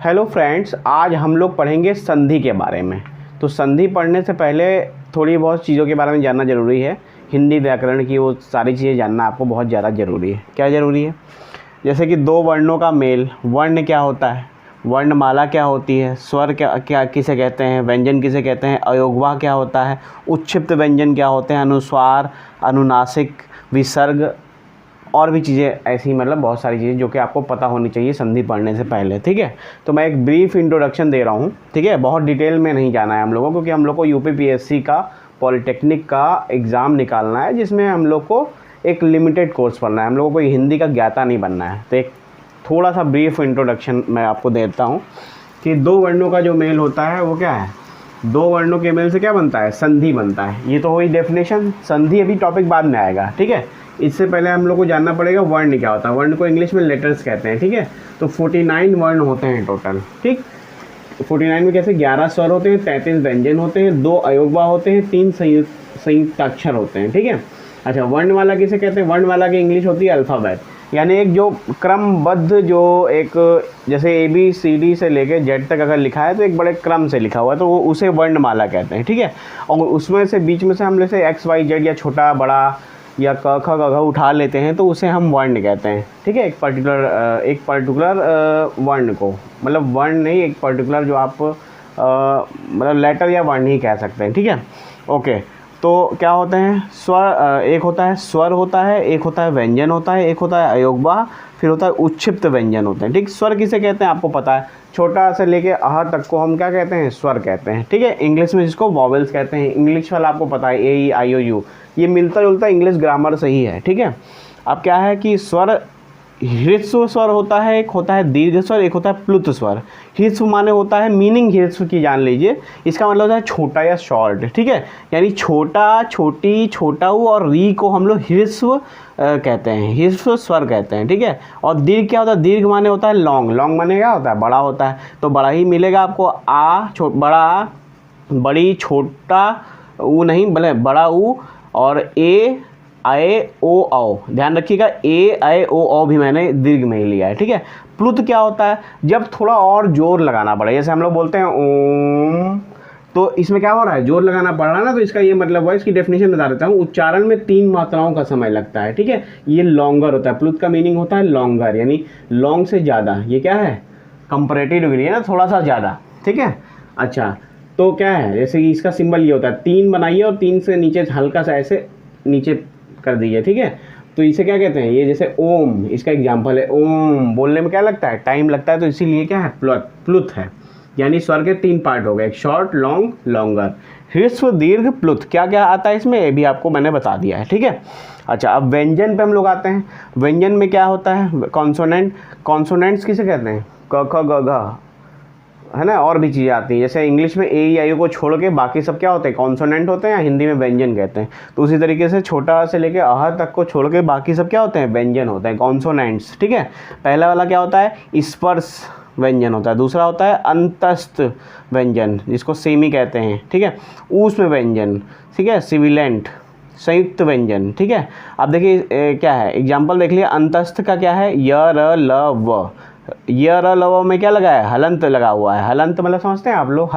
Hello friends, आज हम लोग पढ़ेंगे संधि के बारे में। तो संधि पढ़ने से पहले थोड़ी बहुत चीज़ों के बारे में जानना ज़रूरी है। हिंदी व्याकरण की वो सारी चीज़ें जानना आपको बहुत ज़्यादा ज़रूरी है। क्या ज़रूरी है? जैसे कि दो वर्णों का मेल, वर्ण क्या होता है, वर्णमाला क्या होती है, स्वर क्या क्या किसे कहते हैं, व्यंजन किसे कहते हैं, अयोगवा क्या होता है, उच्छिप्त व्यंजन क्या होते हैं, अनुस्वार, अनुनासिक, विसर्ग और भी चीज़ें ऐसी, मतलब बहुत सारी चीज़ें जो कि आपको पता होनी चाहिए संधि पढ़ने से पहले। ठीक है, तो मैं एक ब्रीफ इंट्रोडक्शन दे रहा हूँ। ठीक है, बहुत डिटेल में नहीं जाना है हम लोगों को, क्योंकि हम लोग को यूपीपीएससी का पॉलिटेक्निक का एग्ज़ाम निकालना है, जिसमें हम लोग को एक लिमिटेड कोर्स पढ़ना है। हम लोगों को हिंदी का ज्ञाता नहीं बनना है। तो एक थोड़ा सा ब्रीफ इंट्रोडक्शन मैं आपको देता हूँ कि दो वर्णों का जो मेल होता है वो क्या है, दो वर्णों के मेल से क्या बनता है, संधि बनता है। ये तो हुई डेफिनेशन। संधि अभी टॉपिक बाद में आएगा। ठीक है, इससे पहले हम लोग को जानना पड़ेगा वर्ण क्या होता है। वर्ण को इंग्लिश में लेटर्स कहते हैं। ठीक है, तो 49 वर्ण होते हैं टोटल। ठीक, 49 में कैसे 11 स्वर होते हैं, 33 व्यंजन होते हैं, 2 अयोगवा होते हैं, 3 संयुक्ताक्षर होते हैं। ठीक है, अच्छा, वर्णमाला किसे कहते हैं? वर्णमाला की इंग्लिश होती है अल्फ़ाबेट, यानी एक जो क्रमबद्ध, जो एक जैसे ABCD से लेके Z तक अगर लिखा है तो एक बड़े क्रम से लिखा हुआ है, तो वो उसे वर्णमाला कहते हैं। ठीक है, और उसमें से बीच में से हम जैसे XYZ या छोटा बड़ा या क ख ग घ उठा लेते हैं तो उसे हम वर्ण कहते हैं। ठीक है, एक पर्टिकुलर वर्ण को, मतलब वर्ण नहीं, एक पर्टिकुलर जो आप मतलब लेटर या वर्ण ही कह सकते हैं। ठीक है, ओके। तो क्या होते हैं स्वर? एक होता है स्वर होता है, एक होता है व्यंजन होता है, एक होता है अयोगवा, फिर होता है उच्छिप्त व्यंजन होते हैं। ठीक, स्वर किसे कहते हैं आपको पता है, छोटा से लेके आह तक को हम क्या कहते हैं, स्वर कहते हैं। ठीक है, इंग्लिश में जिसको वॉवेल्स कहते हैं। इंग्लिश वाला आपको पता है AEIOU, ये मिलता जुलता इंग्लिश ग्रामर से ही है। ठीक है, अब क्या है कि स्वर, ह्रस्व स्वर होता है, एक होता है दीर्घ स्वर, एक होता है प्लुत स्वर। ह्रस्व माने होता है, मीनिंग ह्रस्व की जान लीजिए, इसका मतलब होता है छोटा या शॉर्ट। ठीक है, यानी छोटा, छोटी, छोटाऊ और री को हम लोग ह्रस्व कहते हैं, ह्रस्व स्वर कहते हैं। ठीक है, और दीर्घ क्या होता है? दीर्घ माने होता है लॉन्ग। लॉन्ग माने क्या होता है? बड़ा होता है। तो बड़ा ही मिलेगा आपको, बड़ा, बड़ी, छोटा ऊ नहीं, भले बड़ा ऊ, और AIOO, ध्यान रखिएगा, AIOO भी मैंने दीर्घ में ही लिया है। ठीक है, प्लुत क्या होता है? जब थोड़ा और जोर लगाना पड़े, जैसे हम लोग बोलते हैं ओम, तो इसमें क्या हो रहा है, जोर लगाना पड़ रहा है ना, तो इसका ये मतलब है, इसकी डेफिनेशन बता देता हूँ। उच्चारण में 3 मात्राओं का समय लगता है। ठीक है, ये लॉन्गर होता है। प्लुत का मीनिंग होता है लॉन्गर, यानी लॉन्ग से ज़्यादा। ये क्या है, कंपैरेटिव डिग्री है ना, थोड़ा सा ज़्यादा। ठीक है, अच्छा, तो क्या है, जैसे कि इसका सिंबल ये होता है, 3 बनाइए और 3 से नीचे हल्का सा ऐसे नीचे कर दीजिए। ठीक है, तो इसे क्या कहते हैं, ये जैसे ओम, इसका एग्जांपल है। ओम बोलने में क्या लगता है, टाइम लगता है, तो इसीलिए क्या है, प्लुत है। यानी स्वर के 3 पार्ट हो गए, एक शॉर्ट, लॉन्ग, लॉन्गर। ह्रस्व, दीर्घ, प्लुत। क्या क्या आता है इसमें, ये भी आपको मैंने बता दिया है। ठीक है, अच्छा, अब व्यंजन पे हम लोग आते हैं। व्यंजन में क्या होता है, कॉन्सोनेंट। कॉन्सोनेंट्स किसे कहते हैं? क ख ग घ, है ना, और भी चीज़ें आती हैं। जैसे इंग्लिश में AEIOU को छोड़ के बाकी सब क्या होते हैं, कॉन्सोनेंट होते हैं, या हिंदी में व्यंजन कहते हैं। तो उसी तरीके से छोटा से लेके आह तक को छोड़ के बाकी सब क्या होते हैं, व्यंजन होते हैं, कॉन्सोनेंट्स। ठीक है, पहला वाला क्या होता है, स्पर्श व्यंजन होता है। दूसरा होता है अंतस्थ व्यंजन, जिसको सेमी कहते हैं। ठीक है, ऊष्म व्यंजन। ठीक है, सिबिलेंट, संयुक्त व्यंजन। ठीक है, अब देखिए क्या है, एग्जाम्पल देख लिया। अंतस्थ का क्या है, य र ल व। य र ल व में क्या लगा है, हलंत लगा हुआ है। हलंत मतलब समझते हैं आप लोग,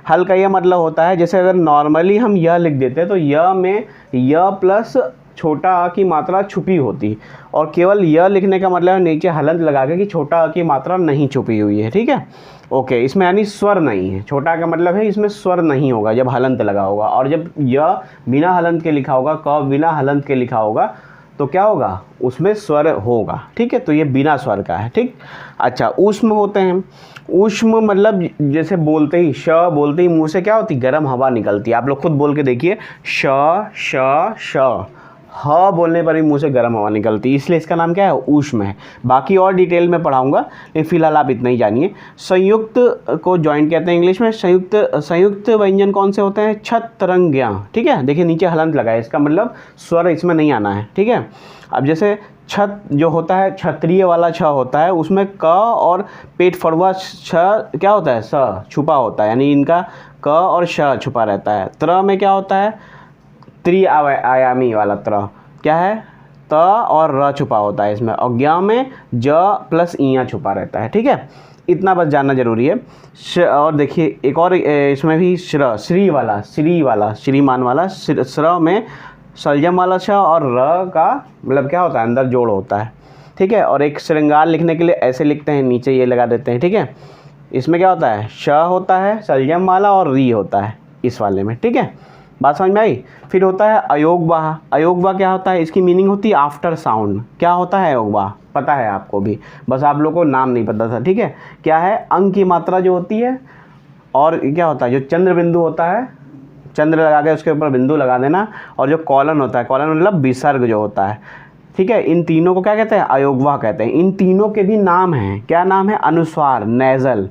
हल का यह मतलब होता है, जैसे अगर नॉर्मली हम य लिख देते हैं तो य में य प्लस छोटा अ की मात्रा छुपी होती, और केवल य लिखने का मतलब नीचे हलंत लगा के कि छोटा अ की मात्रा नहीं छुपी हुई है। ठीक है, ओके, इसमें यानी स्वर नहीं है। छोटा का मतलब है इसमें स्वर नहीं होगा जब हलंत लगा होगा, और जब य बिना हलंत के लिखा होगा, क बिना हलंत के लिखा होगा, तो क्या होगा, उसमें स्वर होगा। ठीक है, तो ये बिना स्वर का है। ठीक, अच्छा, ऊष्म होते हैं। ऊष्म मतलब जैसे बोलते ही, श बोलते ही मुंह से क्या होती, गर्म हवा निकलती है। आप लोग खुद बोल के देखिए, श श श। ह बोलने पर भी मुंह से गर्म हवा निकलती है, इसलिए इसका नाम क्या है, ऊष्म है। बाकी और डिटेल में पढ़ाऊंगा, लेकिन फिलहाल आप इतना ही जानिए। संयुक्त को जॉइंट कहते हैं इंग्लिश में। संयुक्त व्यंजन कौन से होते हैं, छत्रंग्या। ठीक है, देखिए नीचे हलंत लगा है, इसका मतलब स्वर इसमें नहीं आना है। ठीक है, अब जैसे छत जो होता है, क्षत्रिय वाला छ होता है, उसमें क और पेट फड़ुआ छ क्या होता है, स छुपा होता है, यानी इनका क और श छुपा रहता है। त्र में क्या होता है, त्रिआयामी वाला त्र क्या है, त और र छुपा होता है इसमें, और ज्ञ में ज प्लस इया छुपा रहता है। ठीक है, इतना बस जानना जरूरी है। और देखिए एक और इसमें भी श्री वाला श्रीमान वाला श्र में सलजम वाला श और र का मतलब क्या होता है, अंदर जोड़ होता है, ठीक है। और एक श्रृंगार लिखने के लिए ऐसे लिखते हैं, नीचे ये लगा देते हैं, ठीक है। इसमें क्या होता है, श होता है सलजम वाला और री होता है इस वाले में, ठीक है। बात समझ में आई। फिर होता है अयोगवाह। अयोगवाह क्या होता है, इसकी मीनिंग होती है आफ्टर साउंड। क्या होता है अयोगवाह, पता है आपको भी, बस आप लोगों को नाम नहीं पता था, ठीक है। क्या है, अंग की मात्रा जो होती है और क्या होता है, जो चंद्र बिंदु होता है, चंद्र लगा के उसके ऊपर बिंदु लगा देना, और जो कॉलन होता है, कॉलन मतलब विसर्ग जो होता है, ठीक है। इन तीनों को क्या कहते हैं, अयोगवाह कहते हैं। इन तीनों के भी नाम हैं, क्या नाम है, अनुस्वार, नेज़ल,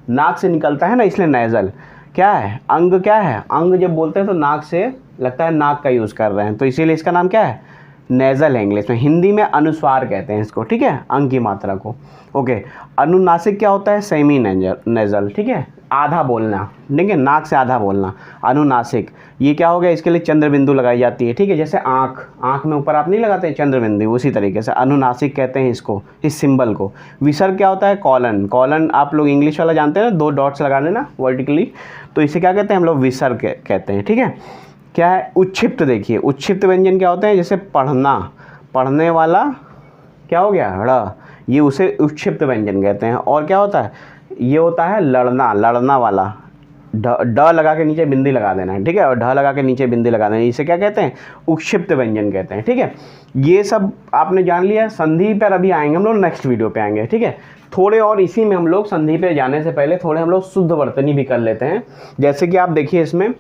नाक से निकलता है ना इसलिए नेज़ल। क्या है, अंग क्या है, अंग जब बोलते हैं तो नाक से लगता है, नाक का यूज़ कर रहे हैं, तो इसीलिए इसका नाम क्या है, नेज़ल है इंग्लिश में। हिंदी में अनुस्वार कहते हैं इसको, ठीक है, अंग की मात्रा को। ओके, अनुनासिक क्या होता है, सेमी नेज़ल, ठीक है, आधा बोलना, ठीक है, नाक से आधा बोलना, अनुनासिक। ये क्या हो गया, इसके लिए चंद्र बिंदु लगाई जाती है, ठीक है, जैसे आँख में ऊपर आप नहीं लगाते चंद्र बिंदु, उसी तरीके से अनुनासिक कहते हैं इसको, इस सिंबल को। विसर्ग क्या होता है, कॉलन। कॉलन आप लोग इंग्लिश वाला जानते हैं ना, 2 डॉट्स लगा देना वर्टिकली, तो इसे क्या कहते हैं हम लोग, विसर्ग कहते हैं, ठीक है। क्या है, उच्छिप्त। देखिए उच्छिप्त व्यंजन क्या होते हैं, जैसे पढ़ना, पढ़ने वाला क्या हो गया, ड़, ये उसे उच्छिप्त व्यंजन कहते हैं। और क्या होता है, ये होता है लड़ना, लड़ना वाला, ड लगा के नीचे बिंदी लगा देना है, ठीक है, और ढ लगा के नीचे बिंदी लगा देना, इसे क्या कहते हैं, उक्षिप्त व्यंजन कहते हैं, ठीक है। ये सब आपने जान लिया। संधि पर अभी आएंगे हम लोग, नेक्स्ट वीडियो पे आएंगे, ठीक है। थोड़े और इसी में हम लोग संधि पे जाने से पहले थोड़े हम लोग शुद्ध वर्तनी भी कर लेते हैं। जैसे कि आप देखिए इसमें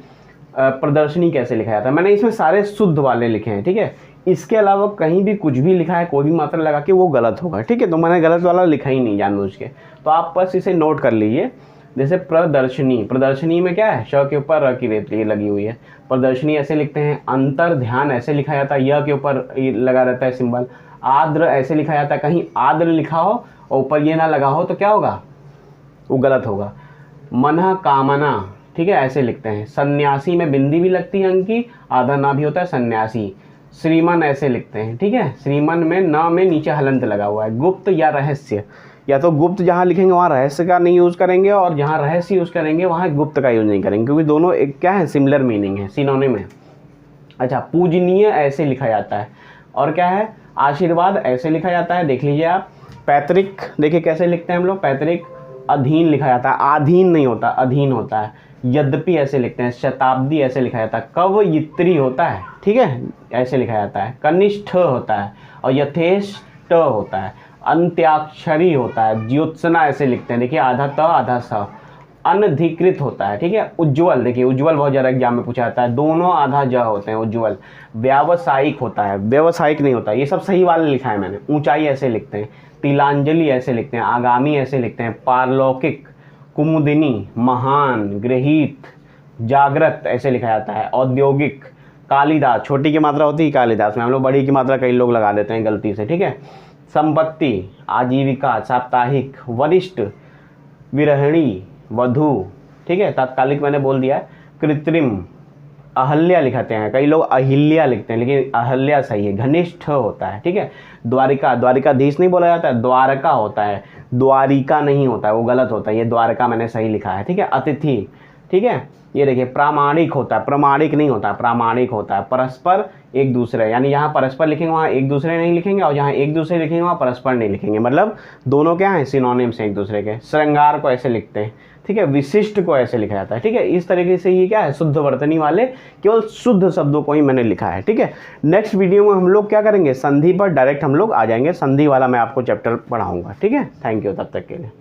प्रदर्शनी कैसे लिखा जाता है, मैंने इसमें सारे शुद्ध वाले लिखे हैं, ठीक है। इसके अलावा कहीं भी कुछ भी लिखा है, कोई भी मात्रा लगा के, वो गलत होगा, ठीक है। तो मैंने गलत वाला लिखा ही नहीं जानबूझ के, तो आप बस इसे नोट कर लीजिए। जैसे प्रदर्शनी, प्रदर्शनी में क्या है, श के ऊपर र की रेत लगी हुई है, प्रदर्शनी ऐसे लिखते हैं। अंतर ध्यान ऐसे लिखा जाता है, य के ऊपर लगा रहता है सिंबल। आद्र ऐसे लिखा जाता है, कहीं आद्र लिखा हो और ऊपर ये ना लगा हो तो क्या होगा, वो गलत होगा। मनः कामना, ठीक है, ऐसे लिखते हैं। सन्यासी में बिंदी भी लगती है अंक की, आधा ना भी होता है सन्यासी। श्रीमन ऐसे लिखते हैं, ठीक है, श्रीमन में न में नीचे हलंत लगा हुआ है। गुप्त या रहस्य, या तो गुप्त जहाँ लिखेंगे वहाँ रहस्य का नहीं यूज़ करेंगे, और जहाँ रहस्य यूज़ करेंगे वहाँ गुप्त का यूज़ नहीं करेंगे, क्योंकि दोनों एक क्या है, सिमिलर मीनिंग है, सिनोनिम है। अच्छा, पूजनीय ऐसे लिखा जाता है। और क्या है, आशीर्वाद ऐसे लिखा जाता है, देख लीजिए आप। पैतृक देखिए कैसे लिखते हैं हम लोग, पैतृक। अधीन लिखा जाता है, आधीन नहीं होता, अधीन होता है। यद्यपि ऐसे लिखते हैं। शताब्दी ऐसे लिखा जाता है। कवयित्री होता है, ठीक है, ऐसे लिखा जाता है। कनिष्ठ होता है और यथेष्ट होता है। अंत्याक्षरी होता है। ज्योत्सना ऐसे लिखते हैं, देखिए आधा त आधा स। अनधिकृत होता है, ठीक है। उज्ज्वल, देखिए उज्ज्वल बहुत ज़्यादा एग्जाम में पूछा जाता है, दोनों आधा ज होते हैं, उज्ज्वल। व्यावसायिक होता है, व्यवसायिक नहीं होता, ये सब सही वाले लिखा है मैंने। ऊंचाई ऐसे लिखते हैं। तिलांजलि ऐसे लिखते हैं। आगामी ऐसे लिखते हैं। पारलौकिक, कुमुदिनी, महान, गृहीत, जागृत ऐसे लिखा जाता है। औद्योगिक, कालिदास, छोटी की मात्रा होती है कालिदास में, हम लोग बड़ी की मात्रा कई लोग लगा देते हैं गलती से, ठीक है। संपत्ति, आजीविका, साप्ताहिक, वरिष्ठ, विरहिणी, वधू, ठीक है, तात्कालिक मैंने बोल दिया है। कृत्रिम, अहल्या लिखाते हैं, कई लोग अहिल्या लिखते हैं, लेकिन अहल्या सही है। घनिष्ठ होता है, ठीक है। द्वारिका, द्वारिकाधीश नहीं बोला जाता है, द्वारका होता है, द्वारिका नहीं होता है, वो गलत होता है, ये द्वारका मैंने सही लिखा है, ठीक है। अतिथि, ठीक है, ये देखिए प्रामाणिक होता है, प्रामाणिक नहीं होता है, प्रामाणिक होता है। परस्पर, एक दूसरे, यानी यहाँ परस्पर लिखेंगे वहाँ एक दूसरे नहीं लिखेंगे, और जहाँ एक दूसरे लिखेंगे वहाँ परस्पर नहीं लिखेंगे, मतलब दोनों क्या हैं, सिनोनिम्स हैं एक दूसरे के। श्रृंगार को ऐसे लिखते हैं, ठीक है। विशिष्ट को ऐसे लिखा जाता है, ठीक है। इस तरीके से ये क्या है, शुद्ध वर्तनी वाले केवल शुद्ध शब्दों को ही मैंने लिखा है, ठीक है। नेक्स्ट वीडियो में हम लोग क्या करेंगे, संधि पर डायरेक्ट हम लोग आ जाएंगे, संधि वाला मैं आपको चैप्टर पढ़ाऊंगा, ठीक है। थैंक यू तब तक के लिए।